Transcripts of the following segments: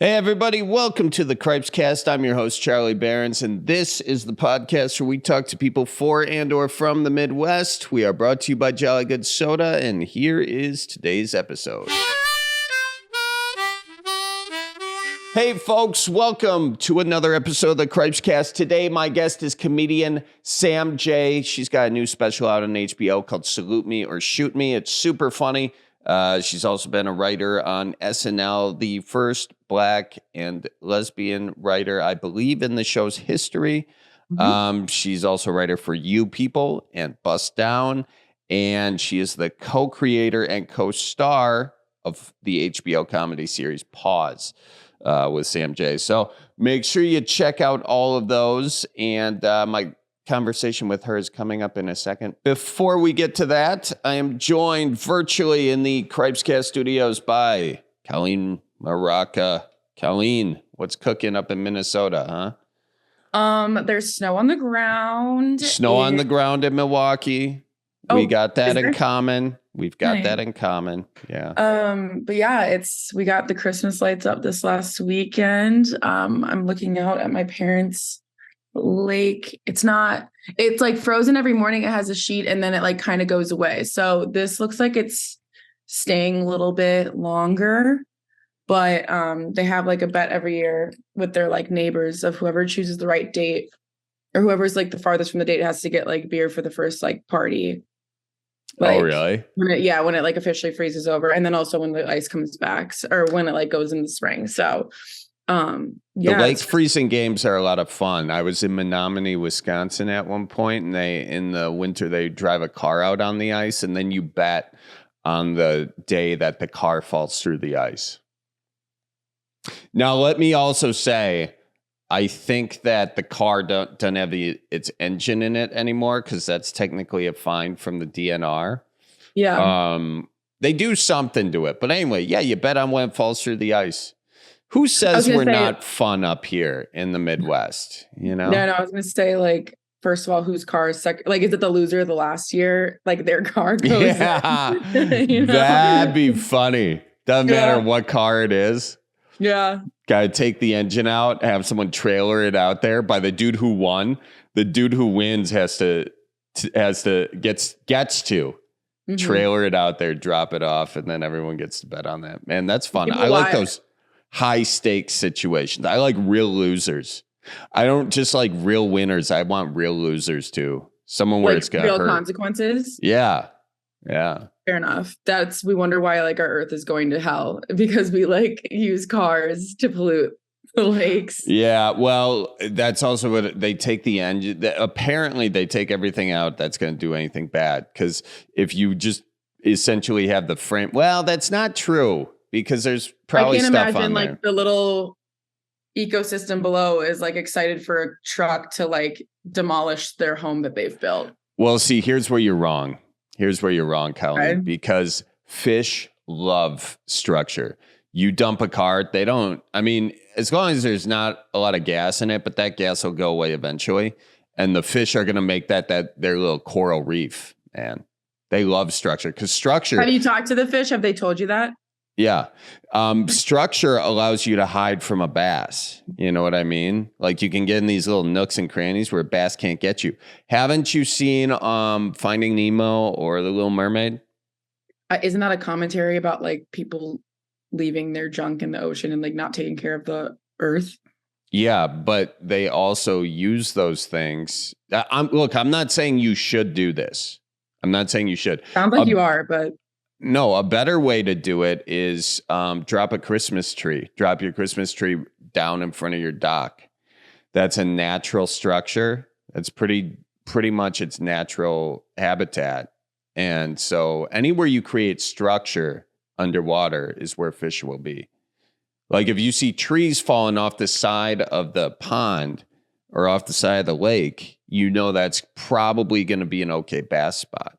Hey, everybody, welcome to the Cripescast. I'm your host, Charlie Behrens, and this is the podcast where we talk to people for and or from the Midwest. We are brought to you by Jolly Good Soda, and here is today's episode. Hey, folks, welcome to another episode of the Cripescast. Today, my guest is comedian Sam J. She's got a new special out on HBO called Salute Me or Shoot Me. It's super funny. She's also been a writer on SNL, the first Black and lesbian writer, I believe, in the show's history. She's also a writer for You People and Bust Down, and she is the co-creator and co-star of the HBO comedy series Pause with Sam J. So make sure you check out all of those, and my conversation with her is coming up in a second. Before we get to that, I am joined virtually in the Cripescast studios by Colleen Maraca. Colleen, what's cooking up in Minnesota, huh? There's snow on the ground. Snow on the ground in Milwaukee. We got that in common. We've got that in common. Yeah. But yeah, we got the Christmas lights up this last weekend. I'm looking out at my parents' lake. It's like frozen every morning. It has a sheet and then it like kind of goes away. So this looks like it's staying a little bit longer, but they have like a bet every year with their like neighbors of whoever chooses the right date or whoever's like the farthest from the date has to get like beer for the first like party. Like, oh, really? When it like officially freezes over. And then also when the ice comes back or when it like goes in the spring. So the lake freezing games are a lot of fun. I was in Menominee, Wisconsin at one point, and in the winter they drive a car out on the ice, and then you bet on the day that the car falls through the ice. Now, let me also say, I think that the car doesn't have its engine in it anymore because that's technically a fine from the DNR. Yeah. They do something to it, but anyway, yeah, you bet on when it falls through the ice. Who says we're not fun up here in the Midwest? You know? No, I was going to say, like, first of all, whose car is second? Like, is it the loser of the last year? Like, their car goes. Yeah, you know? That'd be funny. Doesn't matter what car it is. Yeah. Got to take the engine out, have someone trailer it out there by the dude who won. The dude who wins gets to trailer it out there, drop it off, and then everyone gets to bet on that. Man, that's fun. I like those high stakes situations. I like real losers. I don't just like real winners. I want real losers too. Someone where it's gonna hurt. Real consequences. Yeah. Fair enough. We wonder why like our Earth is going to hell because we like use cars to pollute the lakes. Yeah. Well, that's also what they take the engine. Apparently, they take everything out that's going to do anything bad. Because if you just essentially have the frame, well, that's not true. Because there's probably stuff on there. I can't imagine like the little ecosystem below is like excited for a truck to like demolish their home that they've built. Well, see, here's where you're wrong. Colleen, because fish love structure. You dump a cart, they don't. I mean, as long as there's not a lot of gas in it, but that gas will go away eventually. And the fish are going to make that their little coral reef, man. They love structure because structure. Have you talked to the fish? Have they told you that? Yeah. Structure allows you to hide from a bass. You know what I mean? Like you can get in these little nooks and crannies where a bass can't get you. Haven't you seen Finding Nemo or The Little Mermaid? Isn't that a commentary about like people leaving their junk in the ocean and like not taking care of the earth? Yeah, but they also use those things. I'm not saying you should do this. I'm not saying you should. Sounds like you are, but... No, a better way to do it is drop a Christmas tree. Drop your Christmas tree down in front of your dock. That's a natural structure. That's pretty much its natural habitat. And so anywhere you create structure underwater is where fish will be. Like if you see trees falling off the side of the pond or off the side of the lake, you know that's probably going to be an okay bass spot.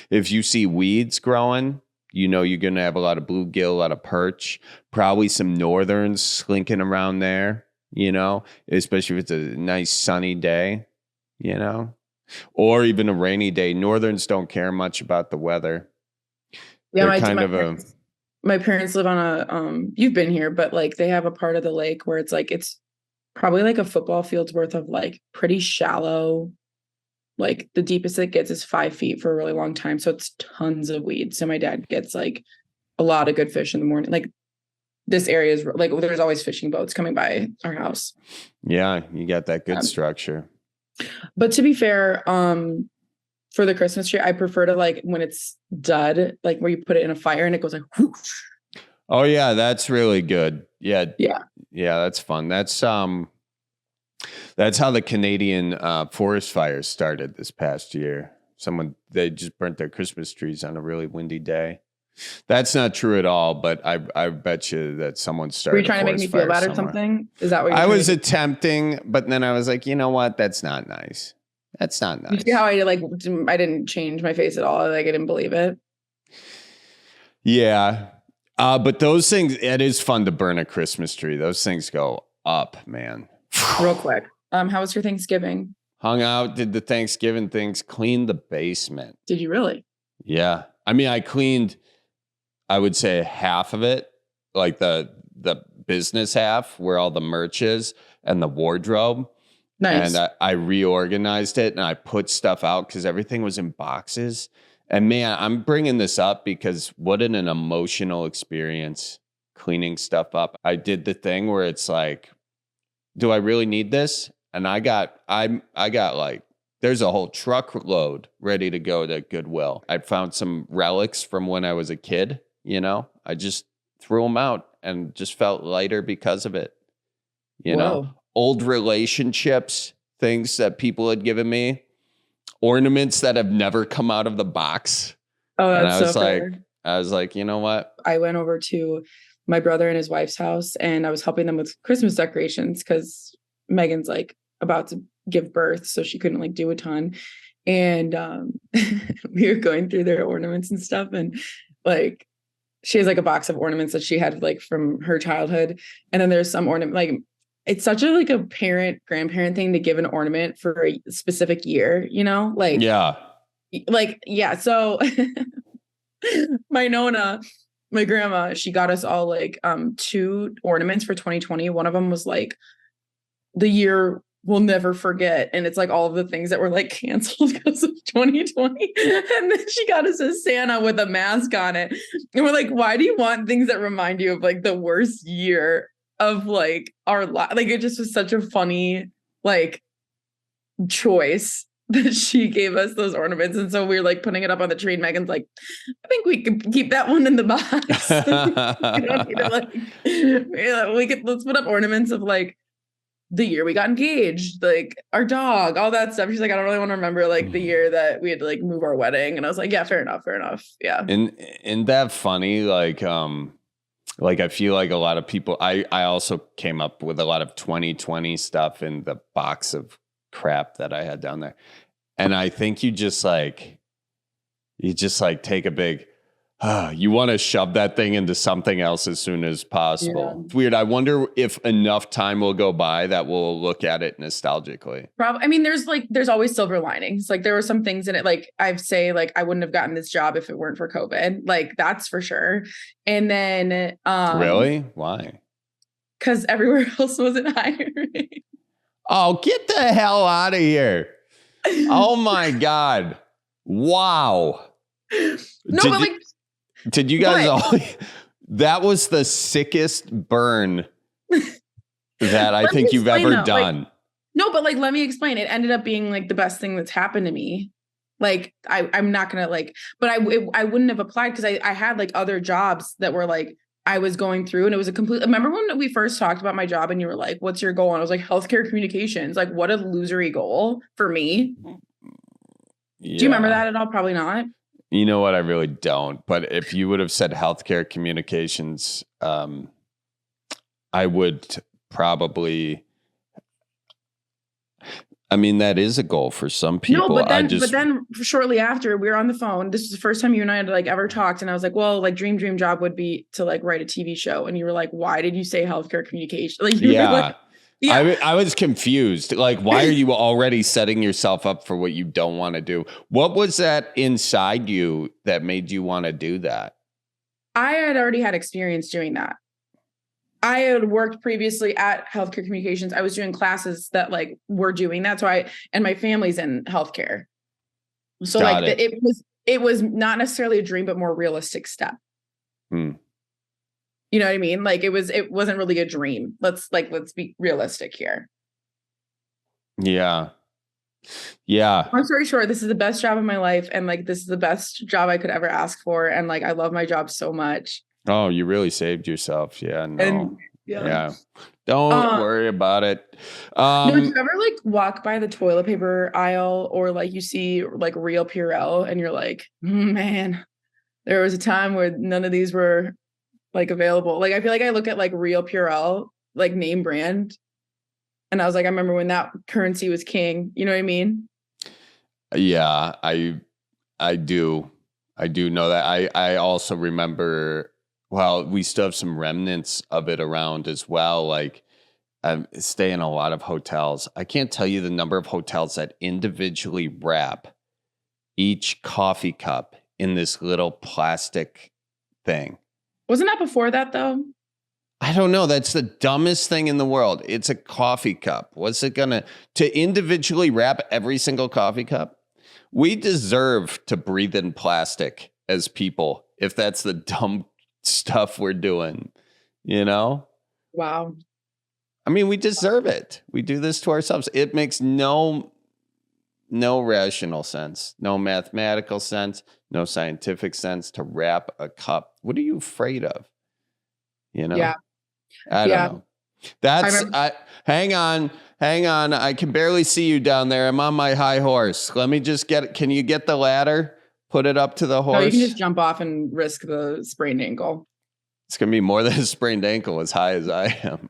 If you see weeds growing, you know you're going to have a lot of bluegill, a lot of perch, probably some northerns slinking around there, you know, especially if it's a nice sunny day, you know, or even a rainy day. Northerns don't care much about the weather. Yeah, my parents live on a you've been here, but like they have a part of the lake where it's probably like a football field's worth of like pretty shallow. Like the deepest it gets is 5 feet for a really long time. So it's tons of weeds. So my dad gets like a lot of good fish in the morning. Like this area is like, there's always fishing boats coming by our house. Yeah, you got that good structure. But to be fair, for the Christmas tree, I prefer to like when it's dud, like where you put it in a fire and it goes like whoosh. Oh yeah, that's really good. Yeah. Yeah. Yeah, that's fun. That's how the Canadian forest fires started this past year. They just burnt their Christmas trees on a really windy day. That's not true at all, but I bet you that someone started. Were you trying to make me feel bad or something? Is that what I was attempting, but then I was like, you know what? That's not nice. That's not nice. You see how I didn't change my face at all. Like I didn't believe it. Yeah. But those things, it is fun to burn a Christmas tree. Those things go up, man. Real quick. How was your Thanksgiving? Hung out, did the Thanksgiving things, cleaned the basement. Did you really? Yeah. I mean, I cleaned, I would say half of it, like the business half where all the merch is and the wardrobe. Nice. And I reorganized it and I put stuff out because everything was in boxes. And man, I'm bringing this up because what an emotional experience cleaning stuff up. I did the thing where it's like, do I really need this? And I got like, there's a whole truckload ready to go to Goodwill. I found some relics from when I was a kid, you know, I just threw them out and just felt lighter because of it. You know, old relationships, things that people had given me, ornaments that have never come out of the box. Oh, that's and so fair. I was like, you know what? I went over to my brother and his wife's house and I was helping them with Christmas decorations because Megan's like about to give birth, so she couldn't like do a ton. And we were going through their ornaments and stuff. And like, she has like a box of ornaments that she had like from her childhood. And then there's some ornament, like it's such a like a grandparent thing to give an ornament for a specific year, you know? Like, yeah. So my Nona, my grandma, she got us all like 2 ornaments for 2020. One of them was like the year we'll never forget. And it's like all of the things that were like canceled because of 2020. And then she got us a Santa with a mask on it. And we're like, why do you want things that remind you of like the worst year of like our life? Like it just was such a funny like choice that she gave us those ornaments. And so we were like putting it up on the tree and Megan's like, I think we could keep that one in the box. We don't need to, like, let's put up ornaments of like the year we got engaged, like our dog, all that stuff. She's like, I don't really want to remember like the year that we had to like move our wedding. And I was like, yeah, fair enough. Yeah. And that funny, like I feel like a lot of people, I also came up with a lot of 2020 stuff in the box of crap that I had down there. And I think you just like take a big, you want to shove that thing into something else as soon as possible. Yeah. It's weird. I wonder if enough time will go by that we'll look at it nostalgically. Probably. I mean, there's always silver linings. Like there were some things in it, like I'd say, like I wouldn't have gotten this job if it weren't for COVID. Like that's for sure. And then really? Why? Because everywhere else wasn't hiring. Oh, get the hell out of here. Oh my God. Wow. No, did you guys all, that was the sickest burn that I think you've ever done. Like, no, but like, let me explain. It ended up being like the best thing that's happened to me. Like, I'm not going to like, but I wouldn't have applied because I had like other jobs that were like, I was going through and it was a complete, remember when we first talked about my job and you were like, what's your goal? And I was like, healthcare communications. Like what a losery goal for me. Yeah. Do you remember that at all? Probably not. You know what? I really don't. But if you would have said healthcare communications, I would probably. I mean, that is a goal for some people. No, but then shortly after we were on the phone, this was the first time you and I had like ever talked. And I was like, well, like dream job would be to like write a TV show. And you were like, why did you say healthcare communication? Like, you were like, yeah. I was confused. Like, why are you already setting yourself up for what you don't want to do? What was that inside you that made you want to do that? I had already had experience doing that. I had worked previously at healthcare communications. I was doing classes that like were doing that. So and my family's in healthcare. So Got like it. it was not necessarily a dream, but more realistic step. Hmm. You know what I mean? Like it wasn't really a dream. Let's be realistic here. Yeah. Yeah. Long story short, this is the best job of my life. And like, this is the best job I could ever ask for. And like, I love my job so much. Oh, you really saved yourself. Yeah. No. And Yeah. Don't worry about it. No, do you ever like walk by the toilet paper aisle or like you see like real Purell and you're like, man, there was a time where none of these were like available. Like I feel like I look at like real Purell, like name brand, and I was like, I remember when that currency was king. You know what I mean? Yeah, I do. I do know that. I also remember, well, we still have some remnants of it around as well. Like I stay in a lot of hotels. I can't tell you the number of hotels that individually wrap each coffee cup in this little plastic thing. Wasn't that before that though? I don't know. That's the dumbest thing in the world. It's a coffee cup. What's it to individually wrap every single coffee cup? We deserve to breathe in plastic as people if that's the dumb stuff we're doing, you know? Wow. I mean, we deserve it. We do this to ourselves. It makes no rational sense, no mathematical sense, no scientific sense to wrap a cup. What are you afraid of? You know? Yeah. I don't know. Hang on. I can barely see you down there. I'm on my high horse. Let me just can you get the ladder? Put it up to the horse. No, you can just jump off and risk the sprained ankle. It's going to be more than a sprained ankle as high as I am.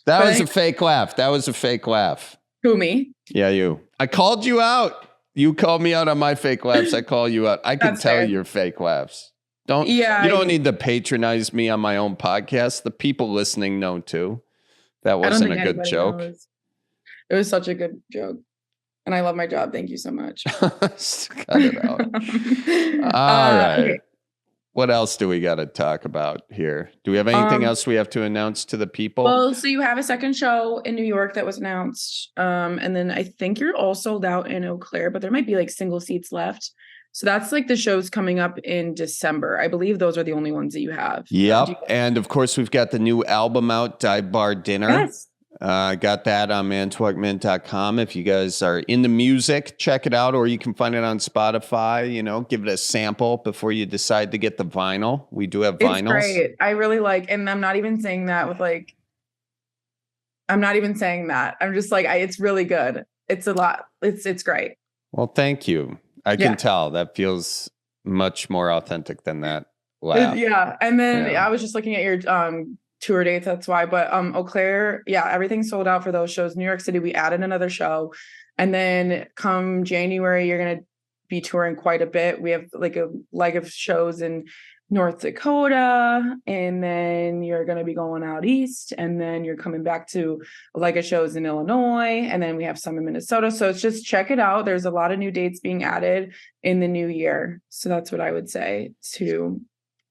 That was a fake laugh. Who, me? Yeah, you. I called you out. You called me out on my fake laughs. I call you out. I can tell your fake laughs. You don't need to patronize me on my own podcast. The people listening know too. That wasn't a good joke. Knows. It was such a good joke. And I love my job. Thank you so much. Cut it out. All right. Okay. What else do we got to talk about here? Do we have anything else we have to announce to the people? Well, so you have a second show in New York that was announced. And then I think you're all sold out in Eau Claire, but there might be like single seats left. So that's like the shows coming up in December. I believe those are the only ones that you have. Yep. And of course, we've got the new album out, Dive Bar Dinner. Yes. Got that on mantalkmint.com. If you guys are into music, check it out, or you can find it on Spotify. You know, give it a sample before you decide to get the vinyl. We do have vinyls. It's great. I really like, and I'm not even saying that with like, I'm not even saying that. I'm just like, it's really good. It's a lot. It's great. Well, thank you. I can tell that feels much more authentic than that laugh. Yeah. And then I was just looking at your tour dates. That's why. But Eau Claire, everything's sold out for those shows. New York City, we added another show. And then come January, you're going to be touring quite a bit. We have like a leg of shows in North Dakota, and then you're going to be going out east, and then you're coming back to a leg of shows in Illinois, and then we have some in Minnesota. So it's just check it out. There's a lot of new dates being added in the new year. So that's what I would say to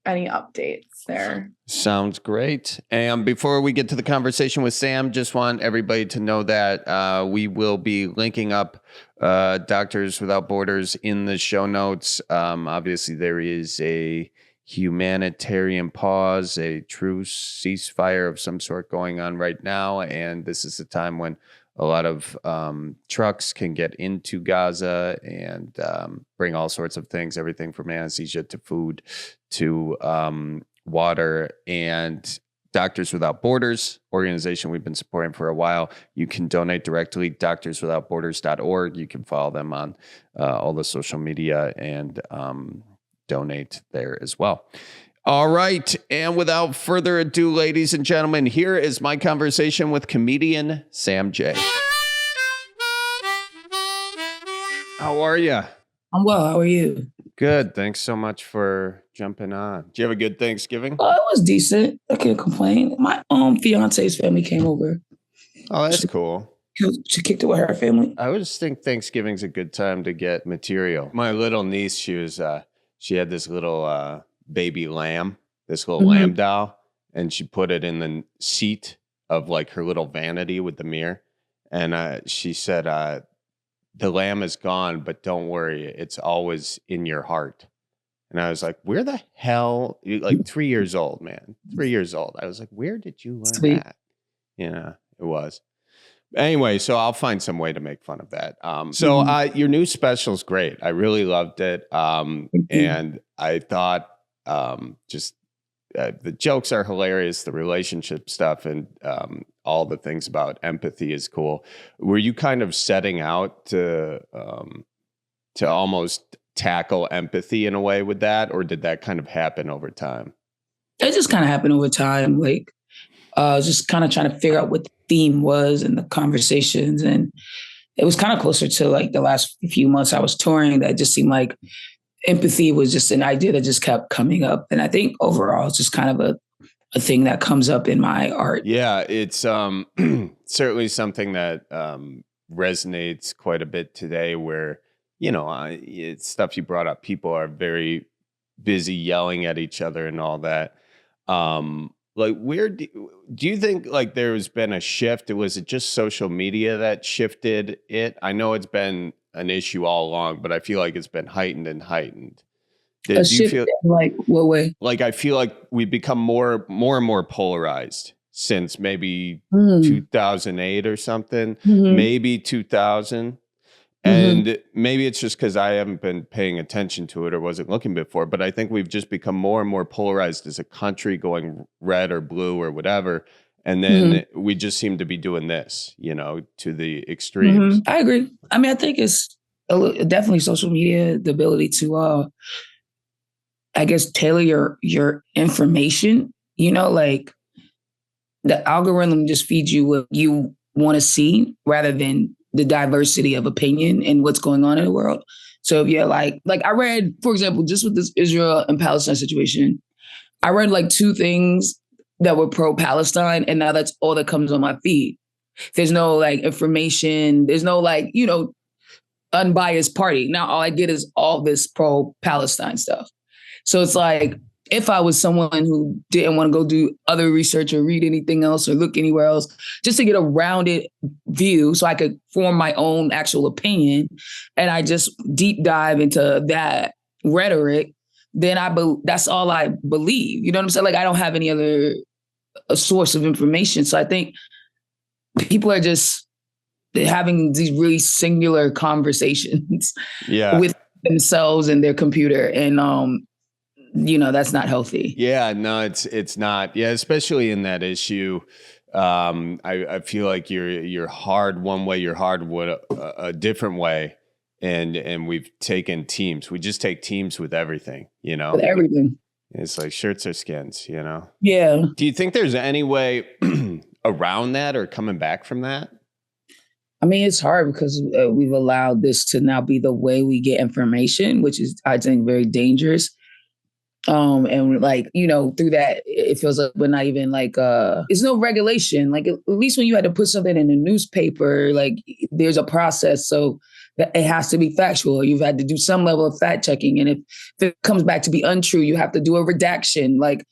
any updates there. Sounds great. And before we get to the conversation with Sam, just want everybody to know that we will be linking up Doctors Without Borders in the show notes. Obviously, there is a humanitarian pause, a truce, ceasefire of some sort going on right now. And this is the time when a lot of trucks can get into Gaza and bring all sorts of things, everything from anesthesia to food to water. And Doctors Without Borders, organization we've been supporting for a while. You can donate directly, doctorswithoutborders.org. You can follow them on all the social media and donate there as well. All right. And without further ado, ladies and gentlemen, here is my conversation with comedian Sam J. How are you? I'm well. How are you? Good. Thanks so much for jumping on. Did you have a good Thanksgiving? Oh, it was decent. I can't complain. My fiance's family came over. Oh, that's cool. She kicked it with her family. I always think Thanksgiving's a good time to get material. My little niece, she had this little baby lamb, this little lamb doll, and she put it in the seat of like her little vanity with the mirror. And she said, the lamb is gone, but don't worry, it's always in your heart. And I was like, where the hell, like 3 years old, man, 3 years old. I was like, where did you learn Sweet. that? Yeah, it was. Anyway, so I'll find some way to make fun of that. Your new special's great. I really loved it. And I thought the jokes are hilarious. The relationship stuff and all the things about empathy is cool. Were you kind of setting out to almost tackle empathy in a way with that, or did that kind of happen over time? It just kind of happened over time. Like, I was just kind of trying to figure out what the theme was and the conversations. And it was kind of closer to like the last few months I was touring that just seemed like empathy was just an idea that just kept coming up. And I think overall it's just kind of a thing that comes up in my art. Yeah, it's certainly something that resonates quite a bit today where, it's stuff you brought up. People are very busy yelling at each other and all that. Like, where do you think like there's been a shift? Was it just social media that shifted it? I know it's been an issue all along, but I feel like it's been heightened and heightened. Do you feel like what way? Like I feel like we've become more and more polarized since maybe 2008 or something, maybe 2000. And maybe it's just because I haven't been paying attention to it or wasn't looking before, but I think we've just become more and more polarized as a country, going red or blue or whatever. And then we just seem to be doing this, to the extremes. I agree. I mean, I think it's definitely social media, the ability to, I guess, tailor your information, like the algorithm just feeds you what you want to see rather than the diversity of opinion and what's going on in the world. So if you're like I read, for example, just with this Israel and Palestine situation, I read like 2 things that were pro-Palestine, and now that's all that comes on my feed. There's no like information. There's no like, unbiased party. Now all I get is all this pro-Palestine stuff. So it's like, if I was someone who didn't want to go do other research or read anything else or look anywhere else, just to get a rounded view so I could form my own actual opinion, and I just deep dive into that rhetoric, then that's all I believe. You know what I'm saying? Like, I don't have any other source of information. So I think people are just having these really singular conversations with themselves and their computer. And, that's not healthy. Yeah, no, it's not. Yeah, especially in that issue. I feel like you're hard one way, you're hard a different way. And we've taken teams. We just take teams with everything, With everything. It's like shirts or skins, Yeah. Do you think there's any way around that or coming back from that? I mean, it's hard because we've allowed this to now be the way we get information, which is, I think, very dangerous. And like, through that, it feels like we're not even like, it's no regulation. Like, at least when you had to put something in a newspaper, like there's a process. So that it has to be factual. You've had to do some level of fact checking. And if it comes back to be untrue, you have to do a redaction, like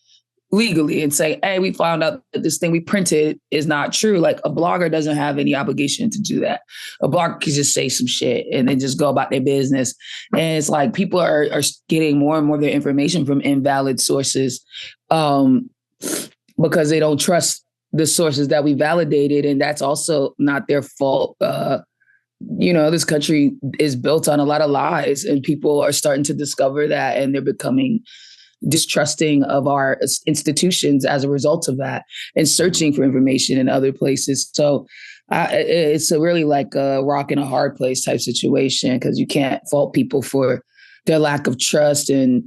legally, and say, hey, we found out that this thing we printed is not true. Like, a blogger doesn't have any obligation to do that. A blogger can just say some shit and then just go about their business. And it's like people are getting more and more of their information from invalid sources because they don't trust the sources that we validated. And that's also not their fault. This country is built on a lot of lies, and people are starting to discover that, and they're becoming distrusting of our institutions as a result of that, and searching for information in other places. So it's a really like a rock and a hard place type situation, because you can't fault people for their lack of trust and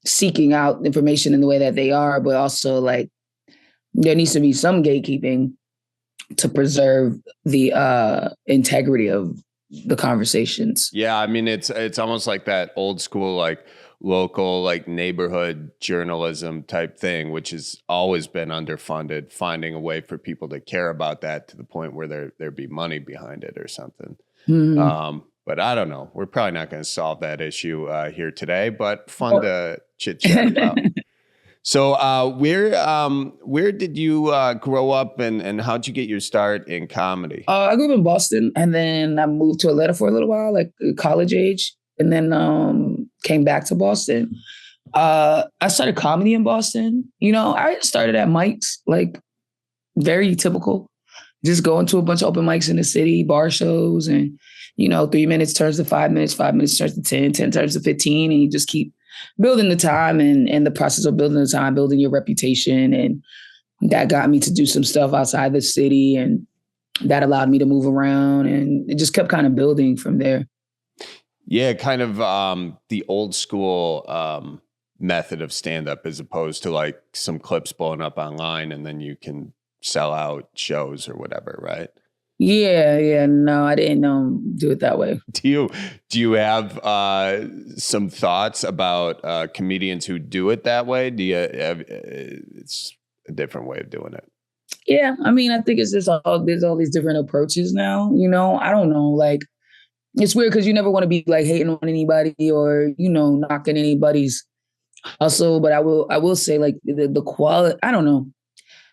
seeking out information in the way that they are, but also like there needs to be some gatekeeping to preserve the integrity of the conversations. Yeah, I mean, it's almost like that old school, like local, like neighborhood journalism type thing, which has always been underfunded, finding a way for people to care about that to the point where there be money behind it or something. But I don't know. We're probably not going to solve that issue here today, but fun to chit chat about. So where did you grow up and how'd you get your start in comedy? I grew up in Boston, and then I moved to Atlanta for a little while, like college age, and then came back to Boston. I started comedy in Boston. You know, I started at mics, like very typical. Just going to a bunch of open mics in the city, bar shows, and, you know, 3 minutes turns to 5 minutes, 5 minutes turns to 10, 10 turns to 15, and you just keep building the time and the process of building the time, building your reputation. And that got me to do some stuff outside the city, and that allowed me to move around, and it just kept kind of building from there. Yeah, kind of the old school method of stand-up as opposed to like some clips blowing up online and then you can sell out shows or whatever, right? Yeah. No, I didn't do it that way. Do you have some thoughts about comedians who do it that way? Do you have, it's a different way of doing it? Yeah, I mean, I think it's just there's all these different approaches now. You know, I don't know, like it's weird because you never want to be like hating on anybody or, you know, knocking anybody's hustle. But I will say like the quality, I don't know.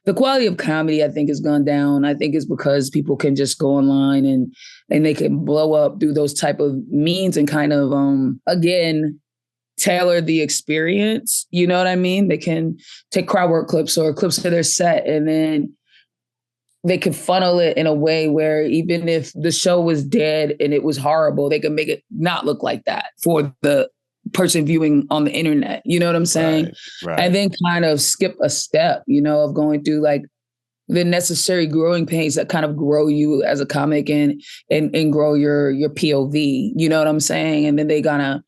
The quality of comedy, I think, has gone down. I think it's because people can just go online and they can blow up through those type of means and kind of, again, tailor the experience. You know what I mean? They can take crowd work clips or clips of their set, and then they could funnel it in a way where even if the show was dead and it was horrible, they could make it not look like that for the person viewing on the internet. You know what I'm saying? Right. And then kind of skip a step, you know, of going through like the necessary growing pains that kind of grow you as a comic and grow your POV. You know what I'm saying? And then they gotta,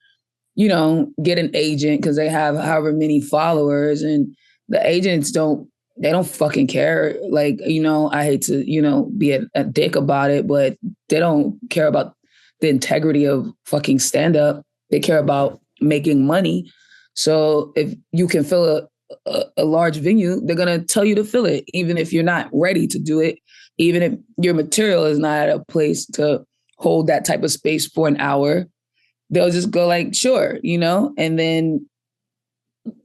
you know, get an agent because they have however many followers, and the agents don't fucking care. Like, you know, I hate to, you know, be a dick about it, but they don't care about the integrity of fucking stand up. They care about making money. So if you can fill a large venue, they're going to tell you to fill it, even if you're not ready to do it, even if your material is not at a place to hold that type of space for an hour. They'll just go like, sure, you know, and then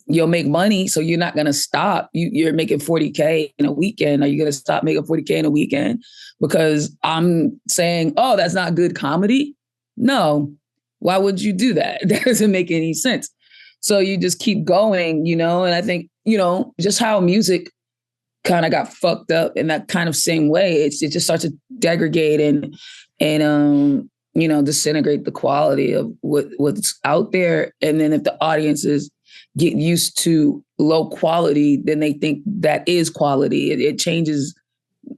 you'll make money. So you're not going to stop. You're making 40K in a weekend. Are you going to stop making 40K in a weekend because I'm saying, oh, that's not good comedy? No. Why would you do that? That doesn't make any sense. So you just keep going, you know, and I think, you know, just how music kind of got fucked up in that kind of same way. It just starts to degrade and you know, disintegrate the quality of what's out there. And then if the audiences get used to low quality, then they think that is quality. It changes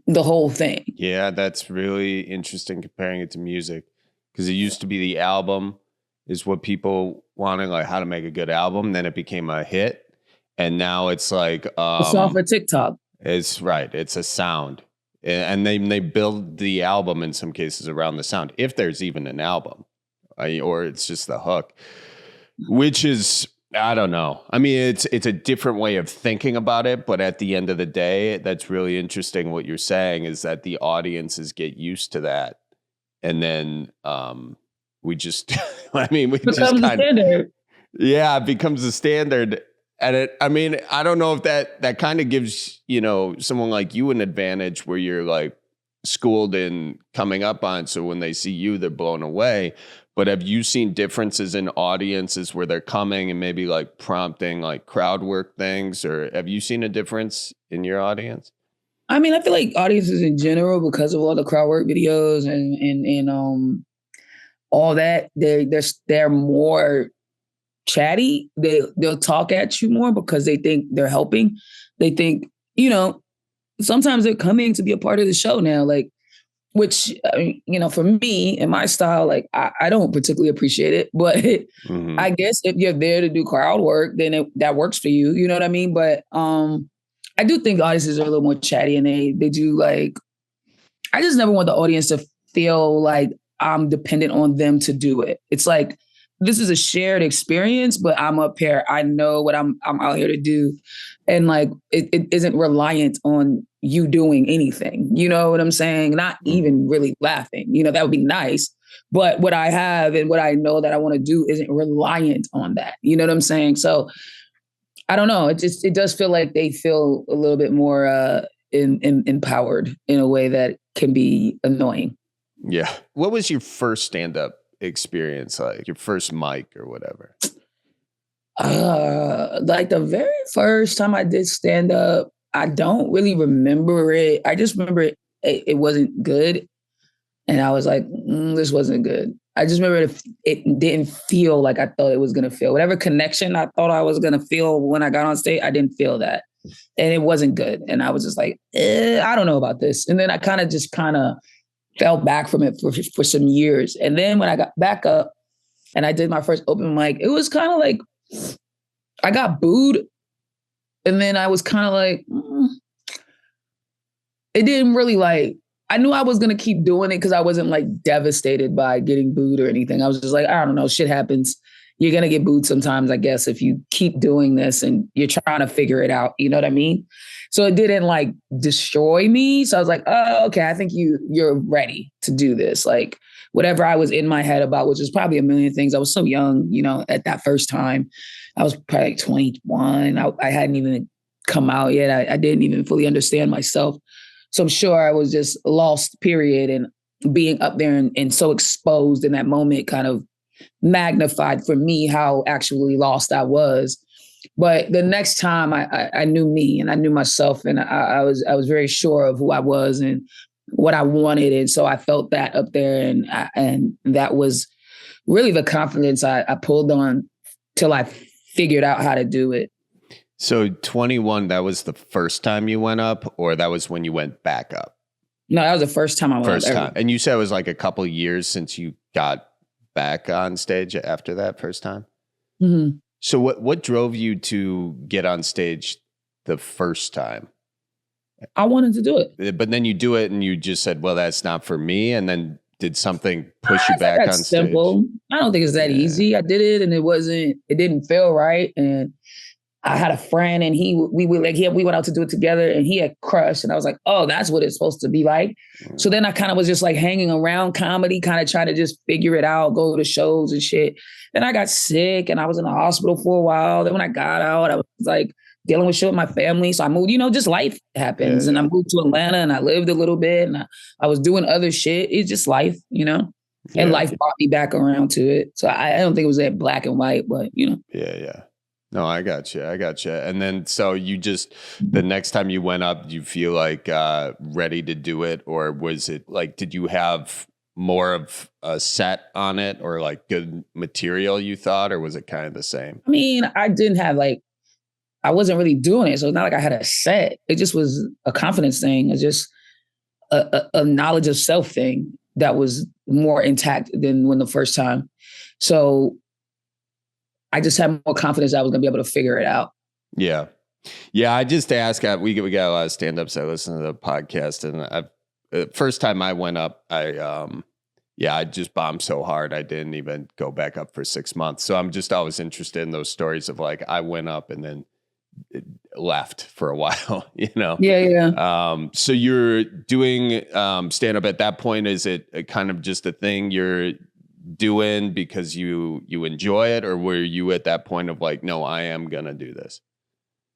the whole thing. Yeah, that's really interesting comparing it to music. Because it used to be the album is what people wanted, like how to make a good album. Then it became a hit. And now it's like... it's all for TikTok. It's right. It's a sound. And they build the album in some cases around the sound, if there's even an album. Or it's just the hook. Which is, I don't know. I mean, it's a different way of thinking about it. But at the end of the day, that's really interesting. What you're saying is that the audiences get used to that. And then we just, I mean, we becomes just kind of, yeah, it becomes a standard. And it, I mean, I don't know if that kind of gives, you know, someone like you an advantage where you're like schooled in coming up on. So when they see you, they're blown away. But have you seen differences in audiences where they're coming and maybe like prompting like crowd work things? Or have you seen a difference in your audience? I mean, I feel like audiences in general, because of all the crowd work videos and all that, they're more chatty. They'll talk at you more because they think they're helping. They think, you know, sometimes they're coming to be a part of the show now, like, which, you know, for me and my style, like, I don't particularly appreciate it. But Mm-hmm. I guess if you're there to do crowd work, then that works for you. You know what I mean? But I do think audiences are a little more chatty, and they do like, I just never want the audience to feel like I'm dependent on them to do it. It's like, this is a shared experience, but I'm up here. I know what I'm out here to do. And like, it isn't reliant on you doing anything. You know what I'm saying? Not even really laughing. That would be nice. But what I have and what I know that I want to do isn't reliant on that. You know what I'm saying? So I don't know. It does feel like they feel a little bit more empowered in a way that can be annoying. Yeah. What was your first stand-up experience like? Your first mic or whatever? Like the very first time I did stand up, I don't really remember it. I just remember it wasn't good. And I was like, this wasn't good. I just remember it didn't feel like I thought it was going to feel. Whatever connection I thought I was going to feel when I got on stage, I didn't feel that. And it wasn't good. And I was just like, I don't know about this. And then I kind of fell back from it for some years. And then when I got back up and I did my first open mic, it was kind of like, I got booed. And then I was kind of like, it didn't really like, I knew I was going to keep doing it because I wasn't like devastated by getting booed or anything. I was just like, I don't know, shit happens. You're going to get booed sometimes, I guess, if you keep doing this and you're trying to figure it out. You know what I mean? So it didn't like destroy me. So I was like, oh, okay, I think you're ready to do this. Like whatever I was in my head about, which is probably a million things. I was so young, at that first time. I was probably like 21. I hadn't even come out yet. I didn't even fully understand myself. So I'm sure I was just lost, period. And being up there and so exposed in that moment kind of magnified for me how actually lost I was. But the next time I knew me and I knew myself, and I was very sure of who I was and what I wanted. And so I felt that up there, and that was really the confidence I pulled on till I figured out how to do it. So 21, that was the first time you went up, or that was when you went back up? No, that was the first time I went up. First time. And you said it was like a couple of years since you got back on stage after that first time? Mm-hmm. So what drove you to get on stage the first time? I wanted to do it. But then you do it and you just said, well, that's not for me. And then did something push you back on stage? Simple. I don't think it's that easy. I did it and it didn't feel right. And I had a friend and we went out to do it together and he had crushed. And I was like, oh, that's what it's supposed to be like. Mm. So then I kind of was just like hanging around comedy, kind of trying to just figure it out, go to shows and shit. Then I got sick and I was in the hospital for a while. Then when I got out, I was like dealing with shit with my family. So I moved, just life happens. And I moved to Atlanta and I lived a little bit and I was doing other shit. It's just life, and life brought me back around to it. So I don't think it was that black and white, but Yeah. No, I got you. And then, so you just, the next time you went up, you feel like ready to do it? Or was it like, did you have more of a set on it or like good material you thought, or was it kind of the same? I mean, I didn't have I wasn't really doing it. So it's not like I had a set. It just was a confidence thing. It's just a knowledge of self thing that was more intact than when the first time. So I just had more confidence I was going to be able to figure it out. Yeah. I just asked, we got a lot of stand-ups. I listen to the podcast, and first time I went up, I just bombed so hard. I didn't even go back up for 6 months. So I'm just always interested in those stories of like, I went up and then it left for a while, Yeah. So you're doing stand-up at that point. Is it kind of just a thing you're doing because you enjoy it, or were you at that point of like, no, I am gonna do this?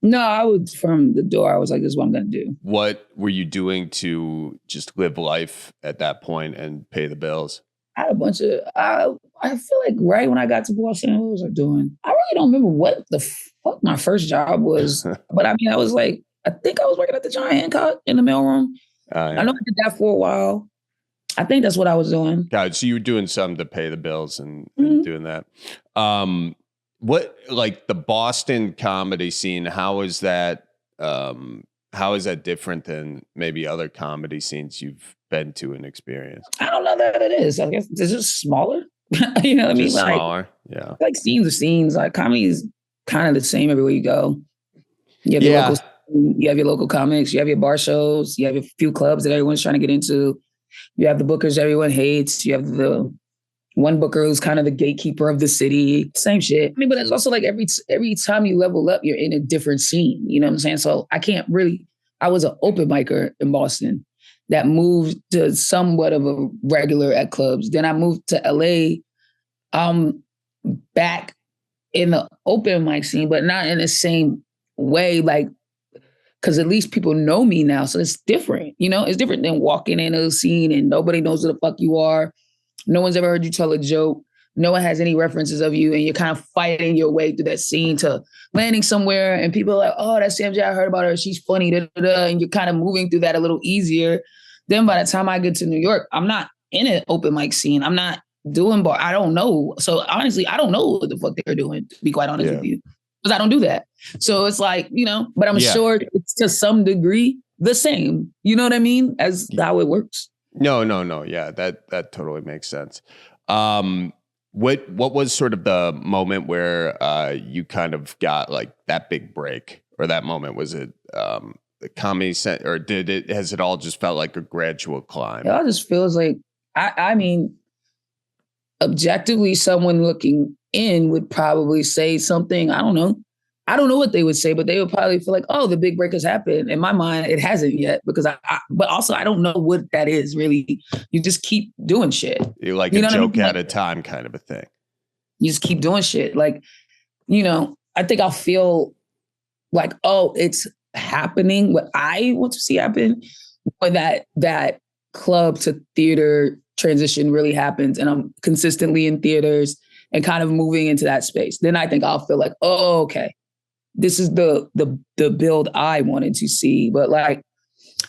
No, I was from the door. I was like, this is what I'm gonna do. What were you doing to just live life at that point and pay the bills? I had a bunch of I feel like right when I got to Boston, what was I doing? I really don't remember what the fuck my first job was. But I mean, I think I was working at the John Hancock in the mailroom. Yeah. I know I did that for a while. I think that's what I was doing. God, so you were doing something to pay the bills and doing that. What, like the Boston comedy scene, how is that different than maybe other comedy scenes you've been to and experienced? I don't know that it is. I guess it's just smaller. You know what I mean? Just smaller, yeah. Like scenes are scenes. Like comedy is kind of the same everywhere you go. You have your local comics, you have your bar shows, you have a few clubs that everyone's trying to get into. You have the bookers everyone hates. You have the one booker who's kind of the gatekeeper of the city. Same shit. I mean, but it's also like every time you level up, you're in a different scene. You know what I'm saying? So I can't really I was an open micer in Boston that moved to somewhat of a regular at clubs. Then I moved to LA. Back in the open mic scene, but not in the same way, like, because at least people know me now. So it's different, it's different than walking in a scene and nobody knows who the fuck you are. No one's ever heard you tell a joke. No one has any references of you. And you're kind of fighting your way through that scene to landing somewhere. And people are like, oh, that's Sam J. I heard about her. She's funny. Da, da, da. And you're kind of moving through that a little easier. Then by the time I get to New York, I'm not in an open mic scene. I'm not doing bar. I don't know. So honestly, I don't know what the fuck they're doing, to be quite honest with you. Because I don't do that. So it's like, but I'm sure it's to some degree the same. You know what I mean? As how it works. No. Yeah, that totally makes sense. What was sort of the moment where you kind of got like that big break, or that moment? Was it the comedy set, or has it all just felt like a gradual climb? It all just feels like, I mean, objectively, someone looking in would probably say something. I don't know what they would say, but they would probably feel like, oh, the big break has happened. In my mind, it hasn't yet, because but also I don't know what that is really. You just keep doing shit. You're like a joke at a time kind of a thing. You just keep doing shit. Like, I think I'll feel like, oh, it's happening. What I want to see happen, when that club to theater transition really happens and I'm consistently in theaters and kind of moving into that space, then I think I'll feel like, oh, okay, this is the build I wanted to see. But like,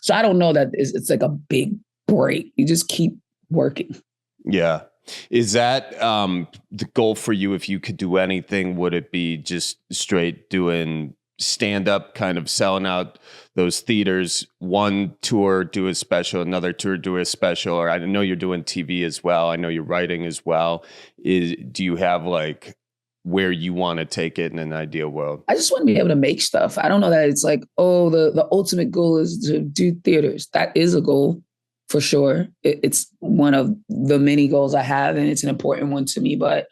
so I don't know that it's like a big break. You just keep working. Yeah. Is that the goal for you? If you could do anything, would it be just straight doing stand-up, kind of selling out those theaters, one tour, do a special, another tour, do a special? Or I know you're doing TV as well. I know you're writing as well. Do you have like where you want to take it in an ideal world? I just want to be able to make stuff. I don't know that it's like, oh, the ultimate goal is to do theaters. That is a goal for sure. It's one of the many goals I have, and it's an important one to me. But,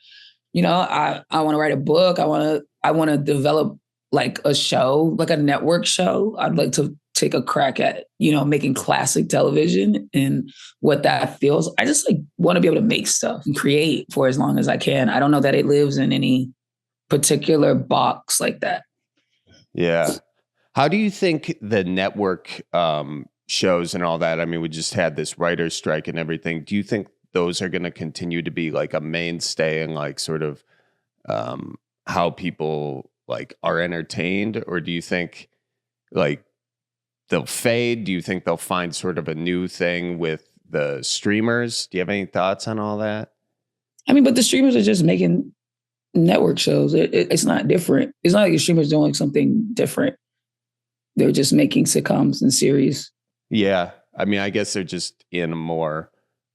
I want to write a book. I want to develop like a show, like a network show. I'd like to take a crack at, making classic television and what that feels. I just like want to be able to make stuff and create for as long as I can. I don't know that it lives in any particular box like that. Yeah. How do you think the network shows and all that, I mean, we just had this writer's strike and everything. Do you think those are going to continue to be like a mainstay in like sort of how people like are entertained? Or do you think like they'll fade? Do you think they'll find sort of a new thing with the streamers? Do you have any thoughts on all that? I mean, but the streamers are just making network shows. It's not different. It's not like the streamers doing something different. They're just making sitcoms and series. Yeah. I mean, I guess they're just in a more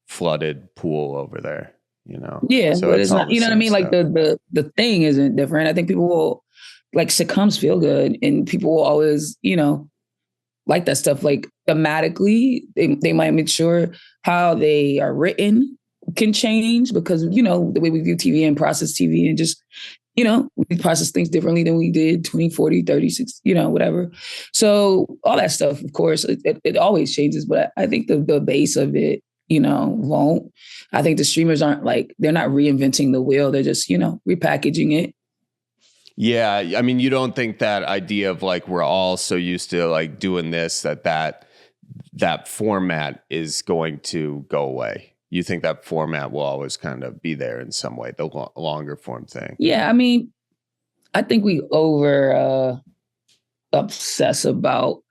flooded pool over there, Yeah, so but it's not, you know what I mean? Like the thing isn't different. I think people will, like, sitcoms feel good, and people will always, like that stuff. Like thematically, they might make sure how they are written can change because, the way we view TV and process TV and just, we process things differently than we did 20, 40, 36, whatever. So all that stuff, of course, it always changes. But I think the base of it, won't. I think the streamers aren't like, they're not reinventing the wheel. They're just, repackaging it. Yeah. I mean, you don't think that idea of like, we're all so used to like doing this, that format is going to go away? You think that format will always kind of be there in some way, the longer form thing? Yeah. I mean, I think we obsess about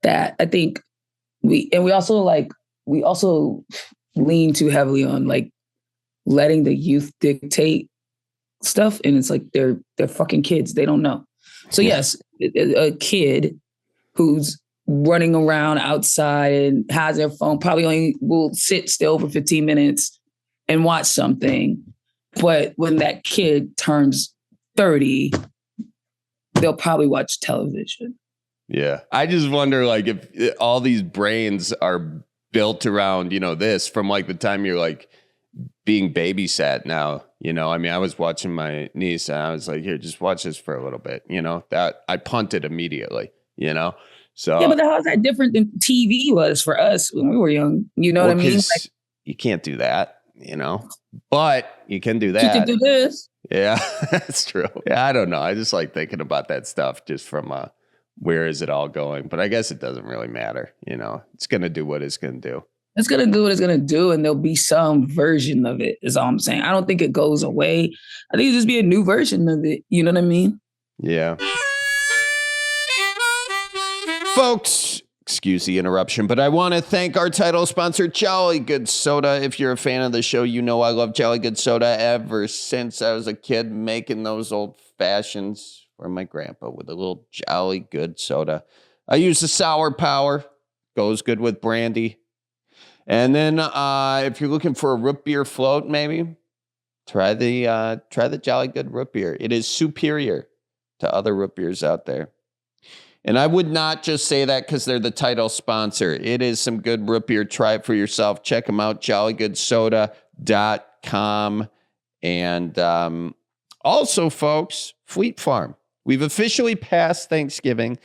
that. I think we also lean too heavily on like letting the youth dictate stuff. And it's like, they're fucking kids. They don't know. So yes, a kid who's running around outside and has their phone probably only will sit still for 15 minutes and watch something. But when that kid turns 30, they'll probably watch television. Yeah. I just wonder, like, if all these brains are built around, this from like the time you're like being babysat now, I mean, I was watching my niece and I was like, here, just watch this for a little bit, that I punted immediately, So Yeah, but how is that different than TV was for us when we were young? You know what I mean? Like, you can't do that, but you can do that. you can do this. Yeah, that's true. Yeah, I don't know. I just like thinking about that stuff just from where is it all going? But I guess it doesn't really matter. It's going to do what it's going to do. It's going to do what it's going to do, and there'll be some version of it, is all I'm saying. I don't think it goes away. I think it'll just be a new version of it. You know what I mean? Yeah. Folks, excuse the interruption, but I want to thank our title sponsor, Jolly Good Soda. If you're a fan of the show, you know I love Jolly Good Soda ever since I was a kid, making those old fashions for my grandpa with a little Jolly Good Soda. I use the Sour Power. Goes good with brandy. And then if you're looking for a root beer float, maybe try the Jolly Good root beer. It is superior to other root beers out there. And I would not just say that because they're the title sponsor. It is some good root beer. Try it for yourself. Check them out, jollygoodsoda.com. And also, folks, Fleet Farm. We've officially passed Thanksgiving,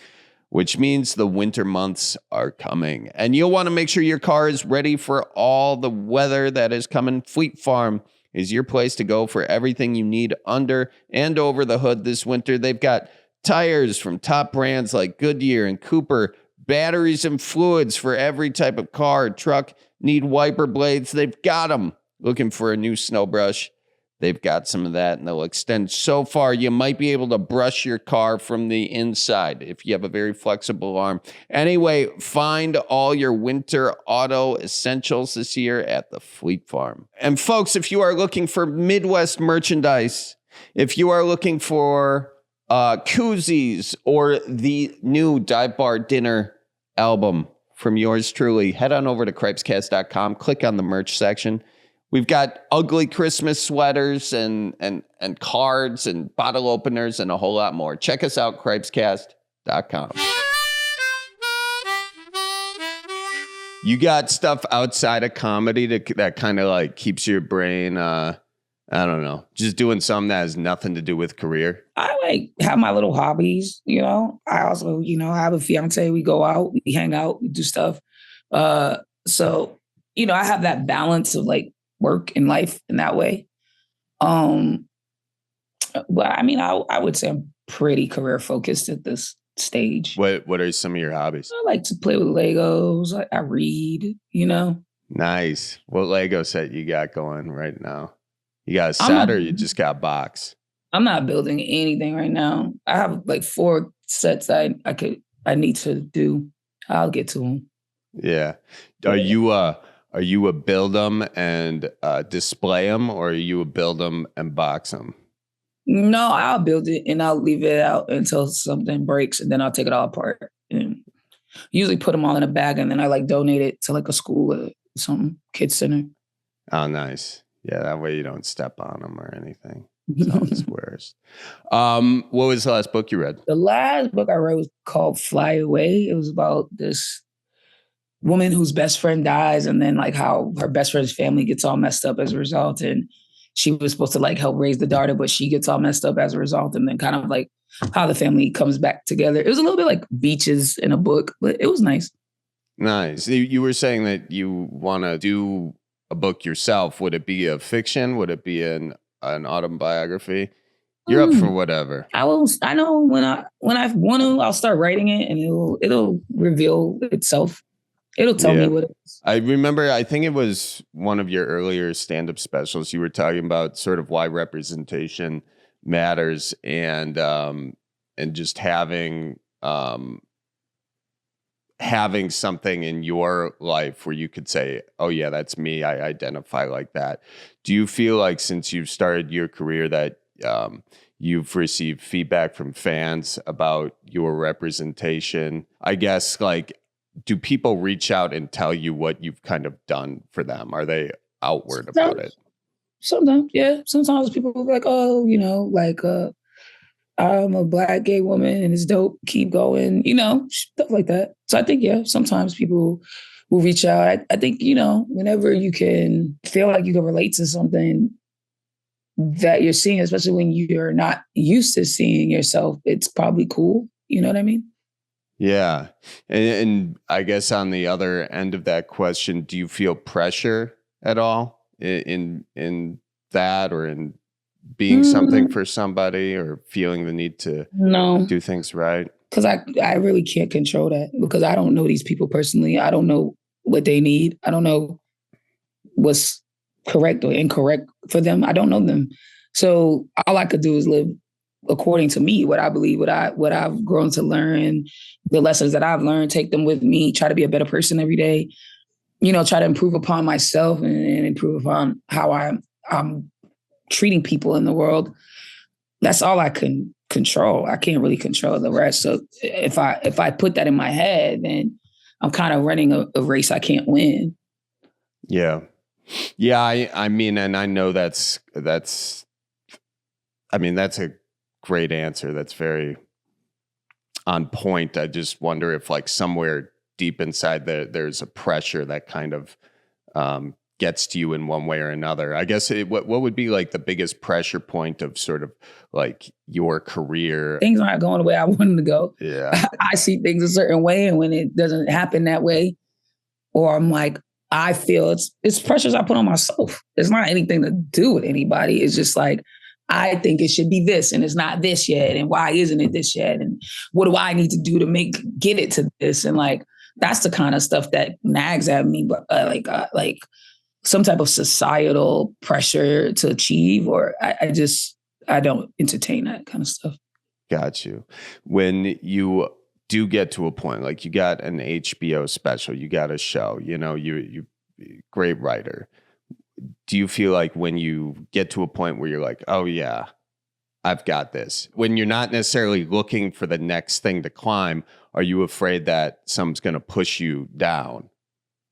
which means the winter months are coming. And you'll want to make sure your car is ready for all the weather that is coming. Fleet Farm is your place to go for everything you need under and over the hood this winter. They've got tires from top brands like Goodyear and Cooper, batteries and fluids for every type of car or truck. Need wiper blades? They've got them. Looking for a new snow brush? They've got some of that, and they'll extend so far you might be able to brush your car from the inside if you have a very flexible arm. Anyway, find all your winter auto essentials this year at the Fleet Farm. And folks, if you are looking for Midwest merchandise, if you are looking for koozies or the new Dive Bar Dinner album from yours truly, head on over to Cripescast.com, click on the merch section. We've got ugly Christmas sweaters and cards and bottle openers and a whole lot more. Check us out, Cripescast.com. You got stuff outside of comedy that kind of like keeps your brain I don't know, just doing something that has nothing to do with career? I like have my little hobbies, I also, I have a fiance. We go out, we hang out, we do stuff. So, I have that balance of like work and life in that way. But I mean, I would say I'm pretty career focused at this stage. What are some of your hobbies? I like to play with Legos. I read, Nice. What Lego set you got going right now? You got a set or you just got a box? I'm not building anything right now. I have like 4 sets I need to do. I'll get to them. Yeah. Are you a build them and display them, or are you a build them and box them? No, I'll build it and I'll leave it out until something breaks, and then I'll take it all apart and usually put them all in a bag, and then I like donate it to like a school or some kids center. Oh, nice. Yeah, that way you don't step on them or anything. It's always worse. What was the last book you read? The last book I read was called Fly Away. It was about this woman whose best friend dies, and then like how her best friend's family gets all messed up as a result. And she was supposed to like help raise the daughter, but she gets all messed up as a result. And then kind of like how the family comes back together. It was a little bit like Beaches in a book, but it was nice. Nice. You were saying that you want to do a book yourself. Would it be a fiction? Would it be an autobiography? You're up for whatever. I know when I want to, I'll start writing it, and it'll reveal itself. It'll tell me what it is. I remember, I think it was one of your earlier stand-up specials. You were talking about sort of why representation matters, and just having something in your life where you could say, oh yeah, that's me. I identify like that. Do you feel like since you've started your career that you've received feedback from fans about your representation? I guess, like, do people reach out and tell you what you've kind of done for them? Are they outward about it? Sometimes, yeah. Sometimes people will be like, oh, I'm a Black gay woman and it's dope. Keep going, stuff like that. So I think, yeah, sometimes people will reach out. I think, whenever you can feel like you can relate to something that you're seeing, especially when you're not used to seeing yourself, it's probably cool. You know what I mean? Yeah. And I guess on the other end of that question, do you feel pressure at all in that, or in being something for somebody, or feeling the need to No, do things right? because I really can't control that because I don't know these people personally. I don't know what they need. I don't know what's correct or incorrect for them. I don't know them. So all I could do is live according to me, what I believe, what I've grown to learn, the lessons that I've learned, take them with me, try to be a better person every day, try to improve upon myself and improve upon how I'm treating people in the world. That's all I can control. I can't really control the rest. So if I put that in my head, then I'm kind of running a race I can't win. Yeah. Yeah. I mean, and I know I mean, that's a great answer. That's very on point. I just wonder if, like, somewhere deep inside there's a pressure that kind of gets to you in one way or another. I guess what would be like the biggest pressure point of sort of like your career? Things aren't going the way I want them to go. Yeah. I see things a certain way, and when it doesn't happen that way, or I'm like, I feel it's pressures I put on myself. It's not anything to do with anybody. It's just like, I think it should be this, and it's not this yet. And why isn't it this yet? And what do I need to do to get it to this? And like, that's the kind of stuff that nags at me. But like some type of societal pressure to achieve, or I don't entertain that kind of stuff. Got you. When you do get to a point, like you got an HBO special, you got a show, you great writer. Do you feel like when you get to a point where you're like, oh yeah, I've got this, when you're not necessarily looking for the next thing to climb, are you afraid that something's going to push you down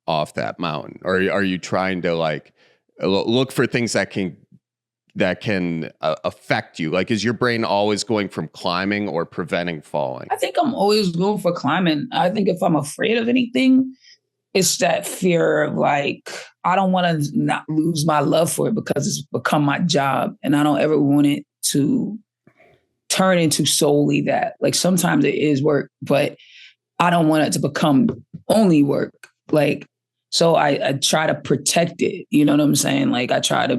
off that mountain? Or are you trying to like look for things that can affect you? Like, is your brain always going from climbing or preventing falling? I think I'm always going for climbing. I think if I'm afraid of anything, it's that fear of like, I don't want to not lose my love for it because it's become my job. And I don't ever want it to turn into solely that. Like sometimes it is work, but I don't want it to become only work. Like, so I try to protect it. You know what I'm saying? Like I try to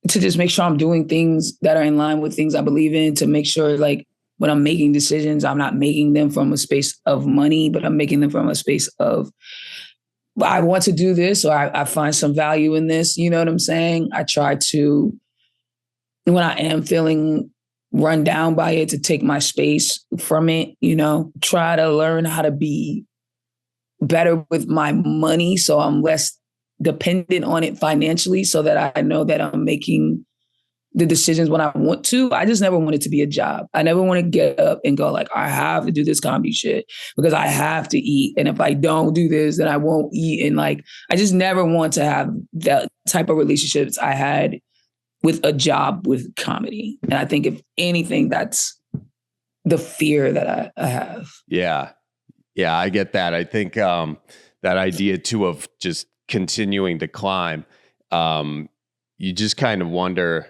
just make sure I'm doing things that are in line with things I believe in, to make sure like when I'm making decisions, I'm not making them from a space of money, but I'm making them from a space of, I want to do this, or I find some value in this. You know what I'm saying? I try to, when I am feeling run down by it, to take my space from it, try to learn how to be better with my money so I'm less dependent on it financially, so that I know that I'm making the decisions when I want to. I just never want it to be a job. I never want to get up and go like, I have to do this comedy shit because I have to eat. And if I don't do this, then I won't eat. And like, I just never want to have that type of relationships I had with a job with comedy. And I think if anything, that's the fear that I have. Yeah. Yeah, I get that. I think that idea too of just continuing to climb, you just kind of wonder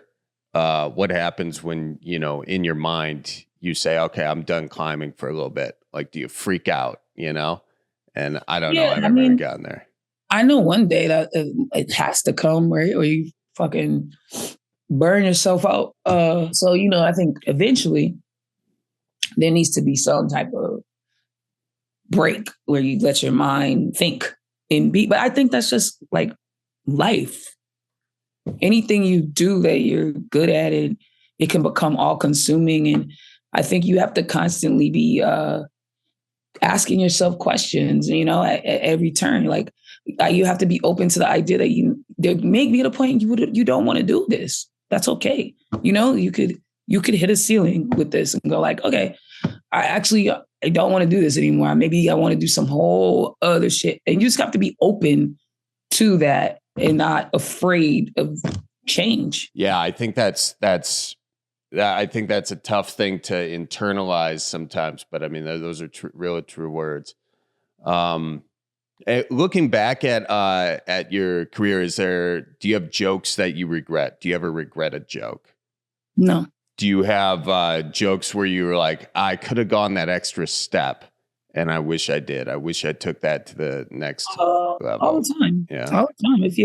what happens when, in your mind, you say, okay, I'm done climbing for a little bit. Like, do you freak out, And I don't know. I've never gotten there. I know one day that it has to come, right? Or you fucking burn yourself out. So, I think eventually there needs to be some type of break where you let your mind think and be. But I think that's just like life. Anything you do that you're good at, it can become all consuming. And I think you have to constantly be asking yourself questions, at every turn. Like you have to be open to the idea that there may be at a point you don't want to do this. That's okay. You could hit a ceiling with this and go like, okay, I don't want to do this anymore. Maybe I want to do some whole other shit. And you just have to be open to that and not afraid of change. Yeah, I think that's a tough thing to internalize sometimes. But I mean, those are really true words. Looking back at your career, do you have jokes that you regret? Do you ever regret a joke? No. Do you have jokes where you were like, I could have gone that extra step and I wish I did. I wish I took that to the next level. All the time. Yeah. All the time. If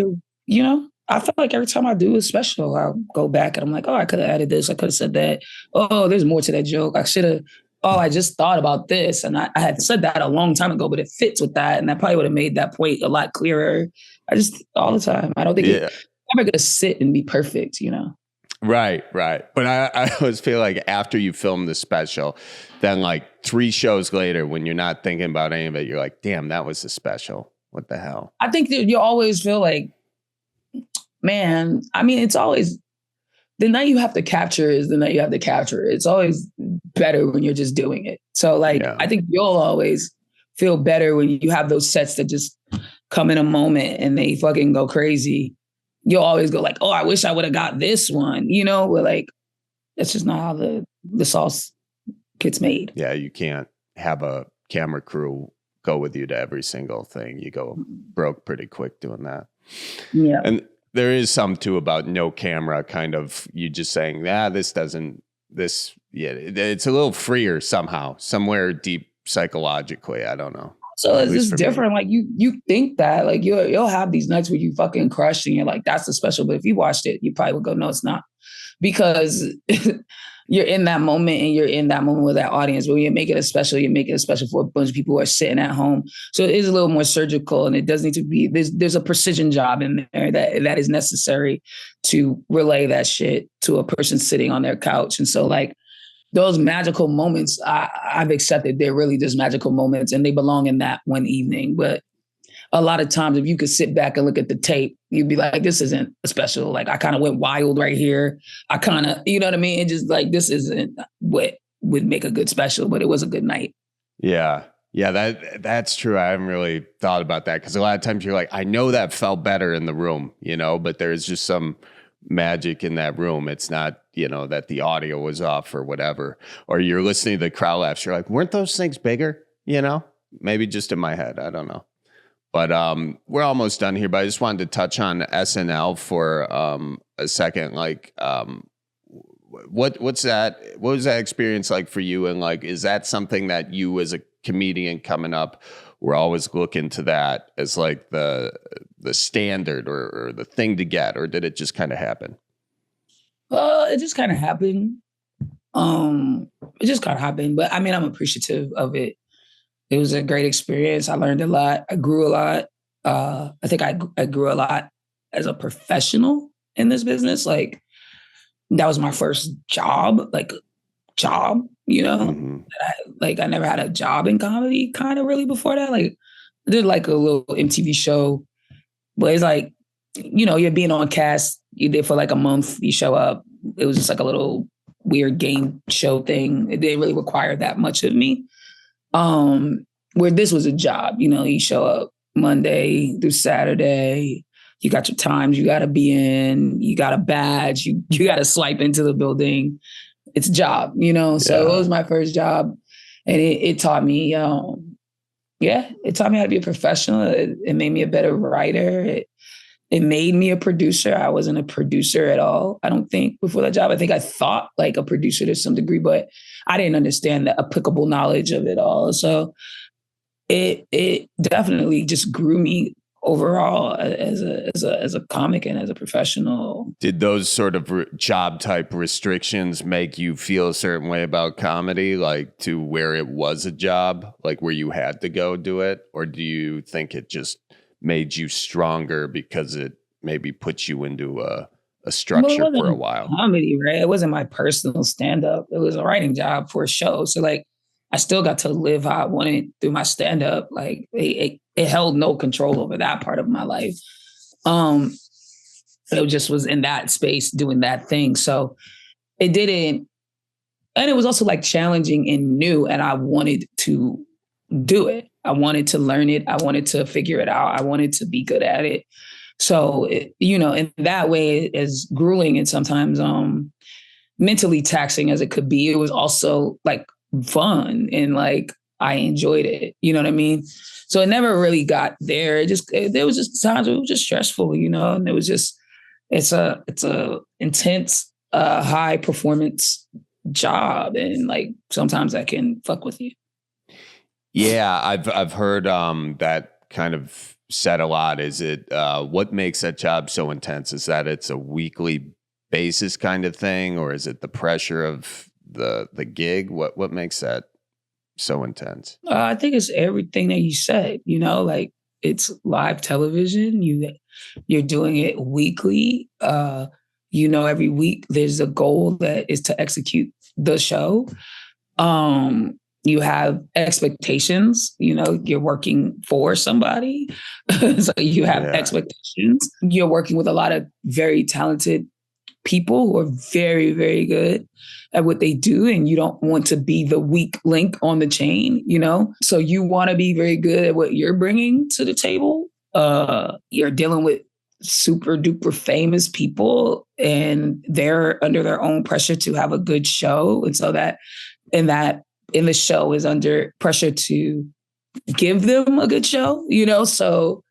I feel like every time I do a special, I'll go back and I'm like, oh, I could have added this. I could have said that. Oh, there's more to that joke. I should have. Oh, I just thought about this. And I had said that a long time ago, but it fits with that. And that probably would have made that point a lot clearer. All the time. I don't think it's never going to sit and be perfect, Right. But I always feel like after you film the special, then like 3 shows later, when you're not thinking about any of it, you're like, damn, that was a special. What the hell? I think that you always feel like, man, I mean, it's always the night you have to capture is the night you have to capture. It's always better when you're just doing it. So I think you'll always feel better when you have those sets that just come in a moment and they fucking go crazy. You'll always go like, oh, I wish I would have got this one, but like, that's just not how the sauce gets made. Yeah, you can't have a camera crew go with you to every single thing. You go broke pretty quick doing that. Yeah. And there is some too about no camera, kind of you just saying, it's a little freer somehow, somewhere deep psychologically. I don't know. So it's just different. Like you think that like you'll have these nights where you fucking crush and you're like, that's the special. But if you watched it, you probably would go, no, it's not. Because you're in that moment and you're in that moment with that audience. When you make it a special, you make it a special for a bunch of people who are sitting at home. So it is a little more surgical and it does need to be, there's a precision job in there that is necessary to relay that shit to a person sitting on their couch. And so like, those magical moments, I've accepted they're really just magical moments and they belong in that one evening. But a lot of times, if you could sit back and look at the tape, you'd be like, this isn't a special. Like, I kind of went wild right here. I kind of, you know what I mean? And just like, this isn't what would make a good special, but it was a good night. Yeah. Yeah, that's true. I haven't really thought about that because a lot of times you're like, I know that felt better in the room, but there's just some magic in that room. It's not, that the audio was off or whatever, or you're listening to the crowd laughs. You're like, weren't those things bigger? Maybe just in my head. I don't know. But we're almost done here, but I just wanted to touch on SNL for a second. Like, what was that experience like for you? And like, is that something that you as a comedian coming up were always looking to that as like the standard or the thing to get, or did it just kind of happen? It just kind of happened. But I mean, I'm appreciative of it. It was a great experience. I learned a lot. I grew a lot. I think I grew a lot as a professional in this business. Like that was my first job, Mm-hmm. I never had a job in comedy kind of really before that. Like I did like a little MTV show, but it's like, you're being on cast. You did for like a month, you show up. It was just like a little weird game show thing. It didn't really require that much of me. Where this was a job, you show up Monday through Saturday, you got your times you got to be in, you got a badge, you got to swipe into the building. It's a job, so it was my first job and it taught me, it taught me how to be a professional. It made me a better writer. It made me a producer. I wasn't a producer at all, I don't think, before that job. I think I thought like a producer to some degree, but I didn't understand the applicable knowledge of it all. So it definitely just grew me overall as a comic and as a professional. Did those sort of job type restrictions make you feel a certain way about comedy, like to where it was a job, like where you had to go do it? Or do you think it just made you stronger because it maybe put you into a structure for a while? Comedy, right? It wasn't my personal stand-up. It was a writing job for a show. So like I still got to live how I wanted through my stand-up. Like it held no control over that part of my life. It just was in that space doing that thing. So it didn't, and it was also like challenging and new, and I wanted to do it. I wanted to learn it. I wanted to figure it out. I wanted to be good at it. So, in that way, as grueling and sometimes mentally taxing as it could be, it was also like fun and like I enjoyed it. You know what I mean? So it never really got there. There was just times where it was just stressful, and it was just, it's a intense a high performance job, and like sometimes that can fuck with you. Yeah, I've heard that kind of said a lot. Is it what makes that job so intense? Is that it's a weekly basis kind of thing, or is it the pressure of the gig? What makes that so intense? I think it's everything that you said. You know, like it's live television. You're doing it weekly. You know, every week there's a goal that is to execute the show. You have expectations, you know, you're working for somebody. So you have expectations. You're working with a lot of very talented people who are very, very good at what they do. And you don't want to be the weak link on the chain, you know? So you want to be very good at what you're bringing to the table. You're dealing with super duper famous people and they're under their own pressure to have a good show. And so that in the show is under pressure to give them a good show, you know? So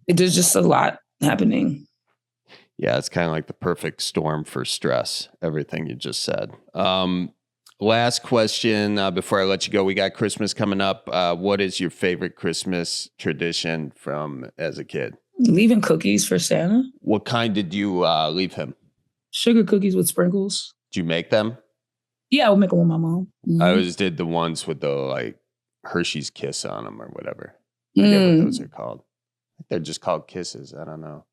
there's just a lot happening. Yeah, it's kind of like the perfect storm for stress, everything you just said. Last question before I let you go. We got Christmas coming up. What is your favorite Christmas tradition from as a kid? Leaving cookies for Santa. What kind did you leave him? Sugar cookies with sprinkles. Did you make them? Yeah, I would make them with my mom. Mm-hmm. I always did the ones with the like Hershey's Kiss on them or whatever. I forget what those are called. They're just called kisses. I don't know.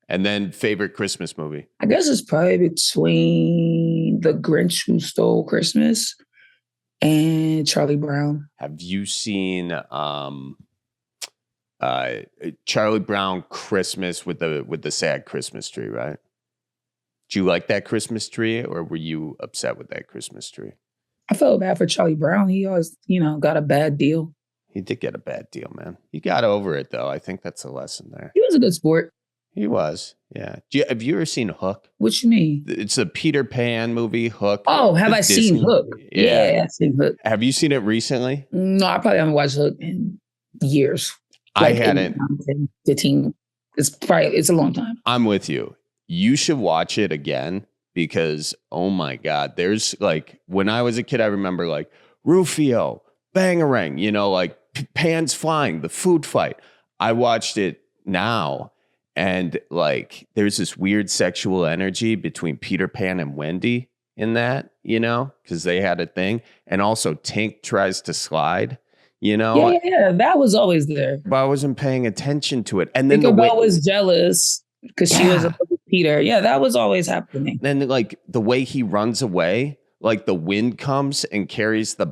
And then favorite Christmas movie? I guess it's probably between The Grinch Who Stole Christmas and Charlie Brown. Have you seen Charlie Brown Christmas with the sad Christmas tree, right? Do you like that Christmas tree or were you upset with that Christmas tree? I felt bad for Charlie Brown. He always, got a bad deal. He did get a bad deal, man. He got over it, though. I think that's a lesson there. He was a good sport. He was, yeah. Have you ever seen Hook? What you mean? It's a Peter Pan movie, Hook. Oh, have I seen Hook? Yeah, I've seen Hook. Have you seen it recently? No, I probably haven't watched Hook in years. I hadn't. 15. It's a long time. I'm with you. You should watch it again because, oh my God, there's like, when I was a kid, I remember like Rufio, Bangarang, like pans flying, the food fight. I watched it now and like there's this weird sexual energy between Peter Pan and Wendy in that, because they had a thing. And also Tink tries to slide. Yeah, that was always there. But I wasn't paying attention to it. And then Tinkerbell was jealous because she was a Peter. Yeah, that was always happening. Then like the way he runs away, like the wind comes and carries the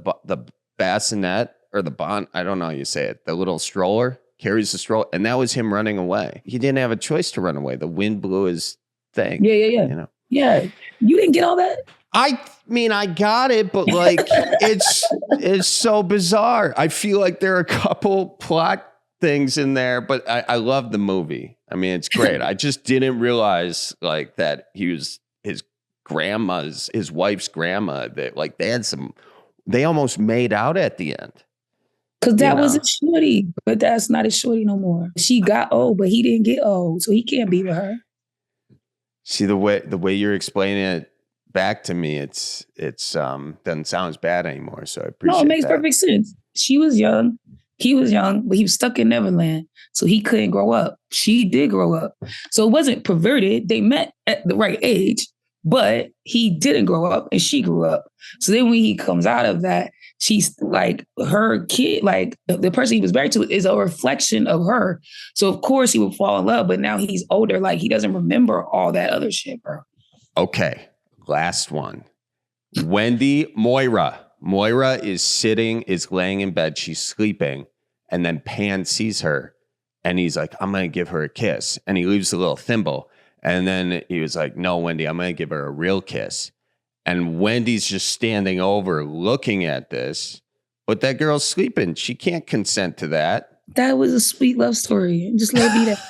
bassinet or the bon. I don't know how you say it. The little stroller carries the stroller. And that was him running away. He didn't have a choice to run away. The wind blew his thing. Yeah. Yeah. You didn't get all that? I mean, I got it, but like it's so bizarre. I feel like there are a couple plot things in there, but I love the movie. I mean, it's great. I just didn't realize like that he was his wife's grandma. That like they almost made out at the end. Because that was a shorty, but that's not a shorty no more. She got old, but he didn't get old, so he can't be with her. See the way you're explaining it back to me, it's doesn't sound as bad anymore. So I appreciate it. No, it makes perfect sense. She was young. He was young, but he was stuck in Neverland. So he couldn't grow up. She did grow up. So it wasn't perverted. They met at the right age, but he didn't grow up and she grew up. So then when he comes out of that, she's like her kid, like the person he was married to is a reflection of her. So of course he would fall in love, but now he's older. Like he doesn't remember all that other shit, bro. Okay. Last one. Moira. Moira is laying in bed. She's sleeping. And then Pan sees her and he's like, I'm going to give her a kiss. And he leaves a little thimble. And then he was like, no, Wendy, I'm going to give her a real kiss. And Wendy's just standing over looking at this. But that girl's sleeping. She can't consent to that. That was a sweet love story. Just let it be that.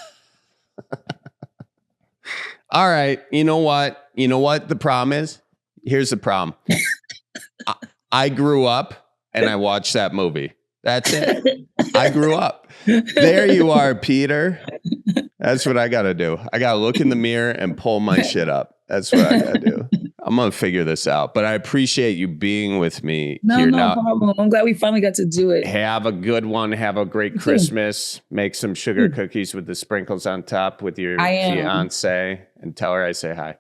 All right. You know what? The problem is? Here's the problem. I grew up and I watched that movie. That's it. I grew up. There you are, Peter. That's what I got to do. I got to look in the mirror and pull my shit up. That's what I got to do. I'm going to figure this out, but I appreciate you being with me No here now. problem. I'm glad we finally got to do it. Have a good one. Have a great Christmas. Make some sugar cookies with the sprinkles on top with your fiance and tell her I say hi.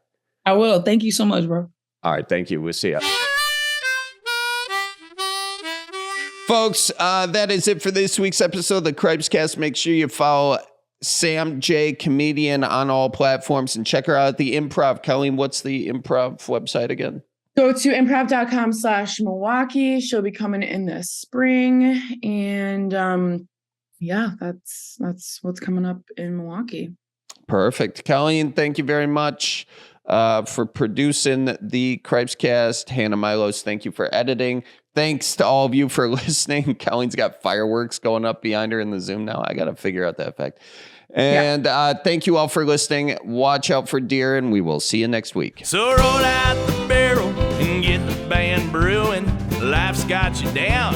I will. Thank you so much, bro. All right. Thank you. We'll see you. Folks, that is it for this week's episode of the Cripescast. Make sure you follow Sam J. Comedian on all platforms and check her out at the Improv. Colleen, what's the Improv website again? Go to improv.com/Milwaukee. She'll be coming in this spring. And that's what's coming up in Milwaukee. Perfect. Colleen, thank you very much for producing the Cripescast. Hannah Milos, thank you for editing. Thanks to all of you for listening. Colleen's got fireworks going up behind her in the Zoom now. I got to figure out that effect. And thank you all for listening. Watch out for deer, and we will see you next week. So roll out the barrel and get the band brewing. Life's got you down,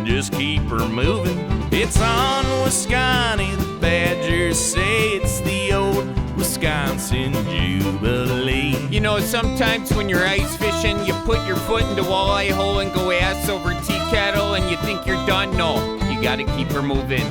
just keep her moving. It's on Wisconsin, the Badgers say it's the old Wisconsin Jubilee. You know, sometimes when you're ice fishing, you put your foot in the walleye hole and go ass over tea kettle and you think you're done. No, you gotta keep her moving.